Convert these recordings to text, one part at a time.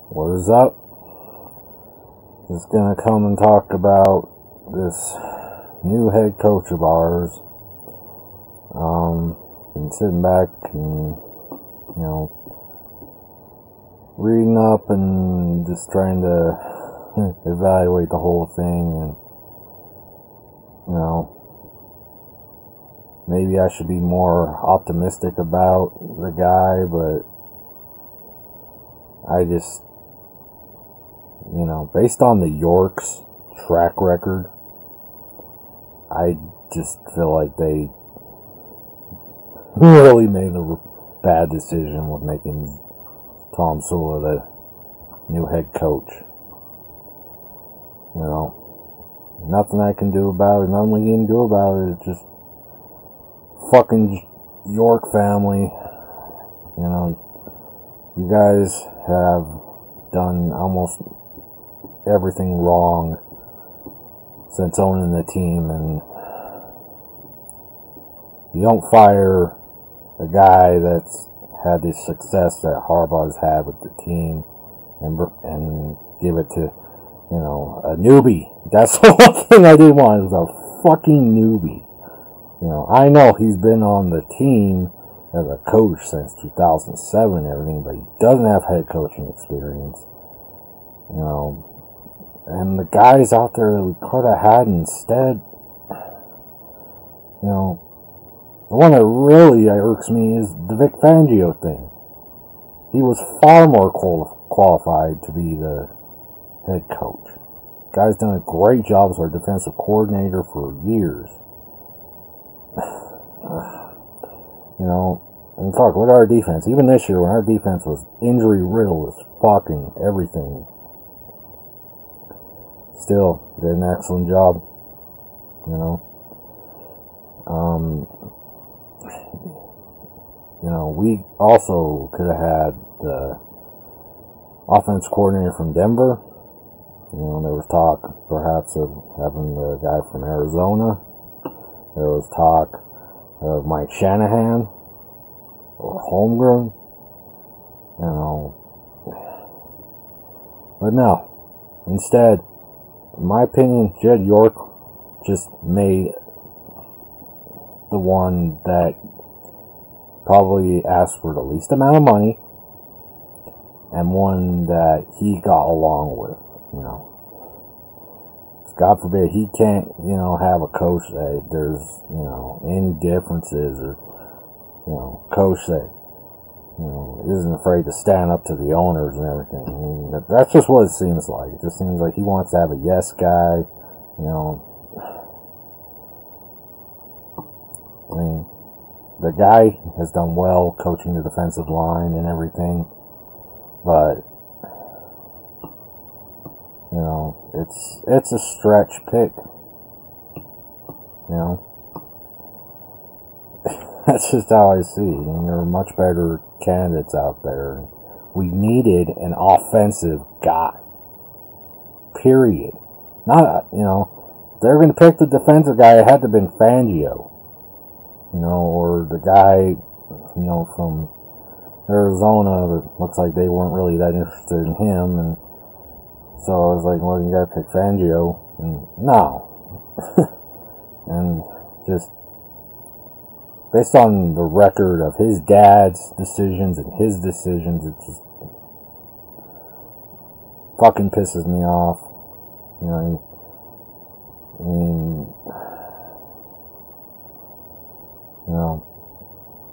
What is up? Just gonna come and talk about this new head coach of ours. Been sitting back and, reading up and just trying to evaluate the whole thing, and, maybe I should be more optimistic about the guy, but I just, based on the Yorks track record, I just feel like they really made a bad decision with making Tom Sula the new head coach. Nothing I can do about it, nothing we can do about it. It's just fucking York family. You guys have done almost everything wrong since owning the team, and you don't fire a guy that's had the success that Harbaugh's had with the team and give it to, a newbie. That's the one thing I didn't want, was a fucking newbie. I know he's been on the team as a coach since 2007 and everything, but he doesn't have head coaching experience. And the guys out there that we could have had instead, the one that really irks me is the Vic Fangio thing. He was far more qualified to be the head coach. Guy's done a great job as our defensive coordinator for years. And fuck, look at our defense. Even this year, when our defense was injury riddled as fucking everything, still did an excellent job. We also could have had the offense coordinator from Denver. There was talk perhaps of having the guy from Arizona. There was talk of Mike Shanahan or Holmgren. But no. Instead, in my opinion, Jed York just made the one that probably asked for the least amount of money, and one that he got along with. God forbid he can't, have a coach that there's, any differences, or, coach that, isn't afraid to stand up to the owners and everything. I mean, that's just what it seems like. It just seems like he wants to have a yes guy, the guy has done well coaching the defensive line and everything, but, it's a stretch pick, That's just how I see it. There are much better candidates out there. We needed an offensive guy. Period. Not, if they're going to pick the defensive guy, it had to have been Fangio. Or the guy, from Arizona that looks like they weren't really that interested in him. And so I was like, well, you got to pick Fangio. And no. And just based on the record of his dad's decisions and his decisions, it just fucking pisses me off.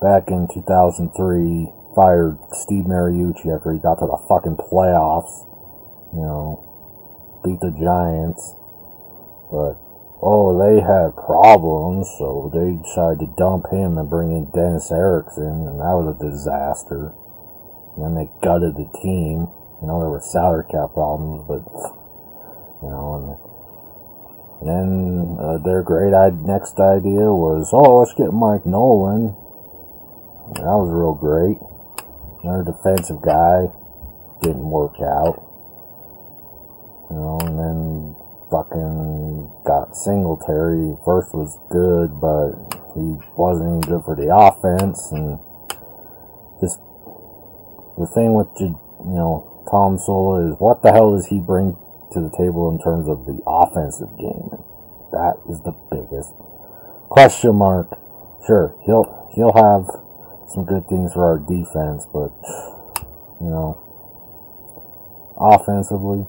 Back in 2003, fired Steve Mariucci after he got to the fucking playoffs. Beat the Giants. But, they had problems, so they decided to dump him and bring in Dennis Erickson, and that was a disaster. And then they gutted the team. There were salary cap problems, but, and then their great next idea was, let's get Mike Nolan. That was real great. Another defensive guy. Didn't work out. And then fucking got Singletary. First was good, but he wasn't even good for the offense. And just the thing with Tomsula is, what the hell does he bring to the table in terms of the offensive game? That is the biggest question mark. Sure, he'll have some good things for our defense, but offensively,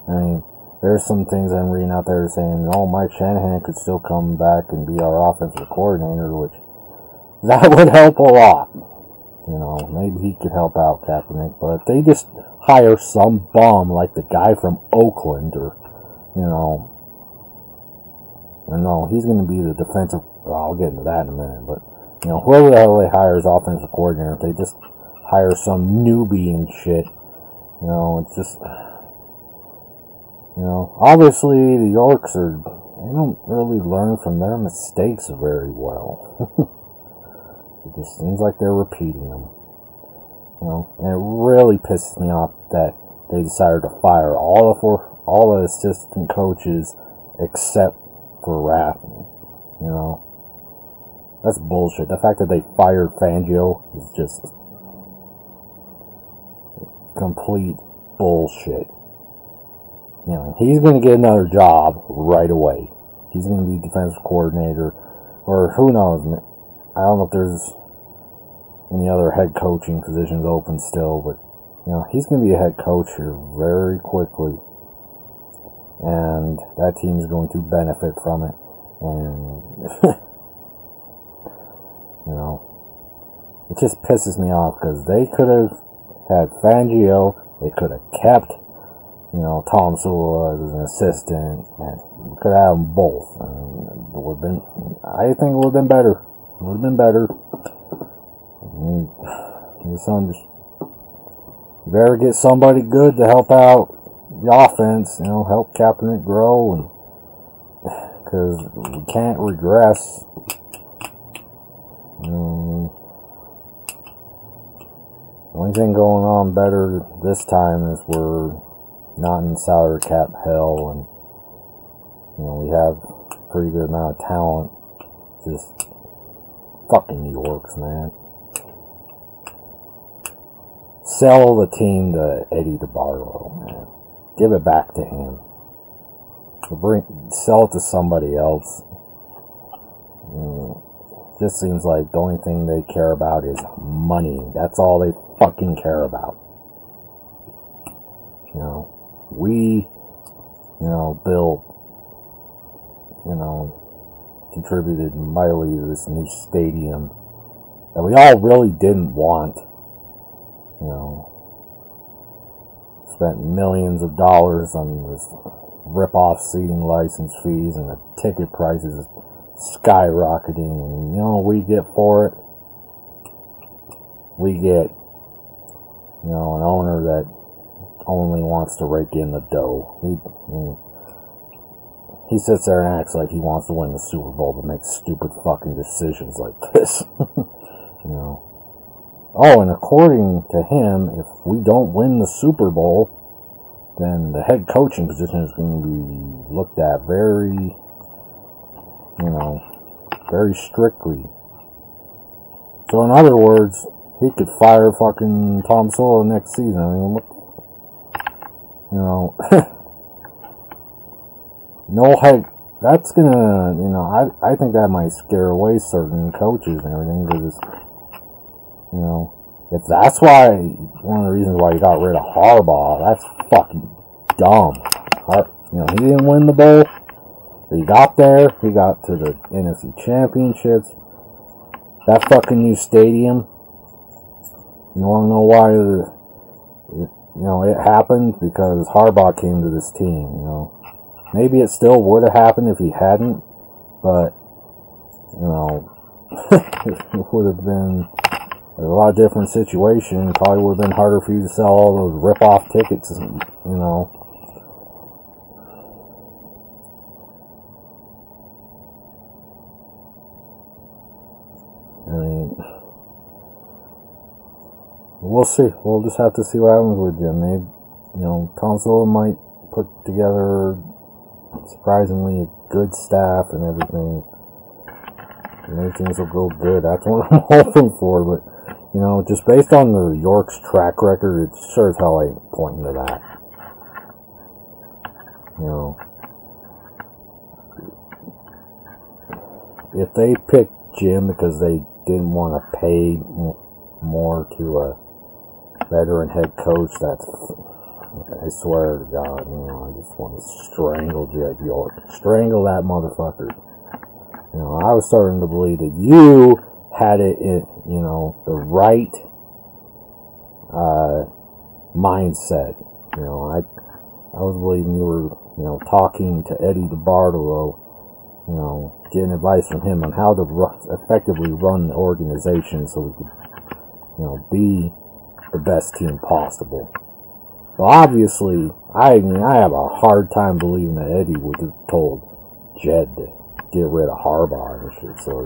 I mean, there's some things I'm reading out there saying, oh, Mike Shanahan could still come back and be our offensive coordinator, which that would help a lot. Maybe he could help out Kaepernick, but if they just hire some bum like the guy from Oakland, or no, he's going to be the defensive. Well, I'll get into that in a minute, but whoever the hell they hire as offensive coordinator, if they just hire some newbie and shit, it's just, obviously the Yorks they don't really learn from their mistakes very well. It just seems like they're repeating them. And it really pisses me off that they decided to fire all the assistant coaches except for Rathman. That's bullshit. The fact that they fired Fangio is just complete bullshit. He's going to get another job right away. He's going to be defensive coordinator, or who knows. I don't know if there's any other head coaching positions open still, but he's going to be a head coach here very quickly, and that team's going to benefit from it. And it just pisses me off because they could have had Fangio, they could have kept Tomsula as an assistant, and we could have them both, and I think it would have been better. It would have been better. You better get somebody good to help out the offense, help Kaepernick grow, and because we can't regress. The only thing going on better this time is we're not in salary cap hell, and we have a pretty good amount of talent. Just fucking New Yorks, man. Sell the team to Eddie DeBartolo, man. Give it back to him. Sell it to somebody else. Just seems like the only thing they care about is money. That's all they fucking care about. We, built, contributed mightily to this new stadium that we all really didn't want. Spent millions of dollars on this rip-off seating license fees, and the ticket prices skyrocketing, and we get for it? We get, an owner that only wants to rake in the dough. He sits there and acts like he wants to win the Super Bowl, but makes stupid fucking decisions like this. Oh, and according to him, if we don't win the Super Bowl, then the head coaching position is going to be looked at very, very strictly. So in other words, he could fire fucking Tomsula next season. I mean, no head. That's gonna, I think that might scare away certain coaches and everything, because if that's why, one of the reasons why you got rid of Harbaugh, that's fucking dumb. He didn't win the bowl, but he got there. He got to the NFC Championships. That fucking new stadium. You want to know why it happened? Because Harbaugh came to this team. Maybe it still would have happened if he hadn't, but it would have been a lot different situation. Probably would have been harder for you to sell all those rip-off tickets, I mean, we'll see. We'll just have to see what happens with Jim. Maybe, Tomsula might put together surprisingly a good staff and everything. Maybe things will go good. That's what I'm hoping for. But, You know, just based on the York's track record, it sure as hell ain't pointing to that. You know, if they picked Jim because they didn't want to pay more to a veteran head coach, that's, I swear to God, you know, I just want to strangle Jed York. Strangle that motherfucker. You know, I was starting to believe that you had it in, you know, the right mindset. You know, I was believing you were, you know, talking to Eddie DeBartolo, you know, getting advice from him on how to effectively run the organization so we could, you know, be the best team possible. Well, obviously, I have a hard time believing that Eddie would have told Jed to get rid of Harbaugh and shit. So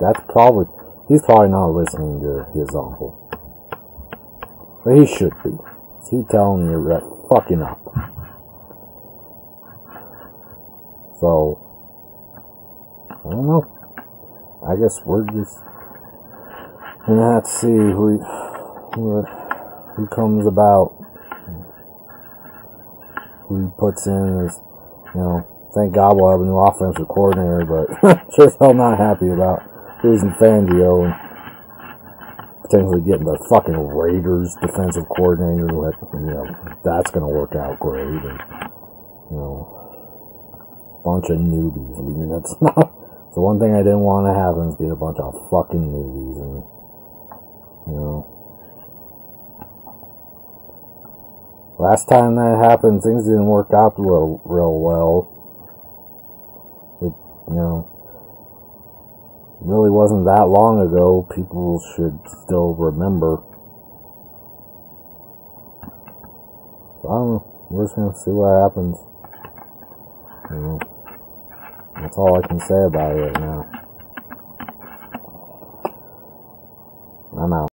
that's probably, he's probably not listening to his uncle. But he should be. He telling you that fucking up. So, I don't know. I guess we're just gonna have to see who comes about, who he puts in as, you know. Thank God we'll have a new offensive coordinator, but sure as hell not happy about losing Fangio and potentially getting the fucking Raiders defensive coordinator. You know, that's gonna work out great. And, you know, bunch of newbies. I mean, that's not the one thing I didn't want to happen is get a bunch of fucking newbies, and you know. Last time that happened, things didn't work out real well. You know, really wasn't that long ago. People should still remember. So I don't know. We're just gonna see what happens. You know, that's all I can say about it right now. I'm out.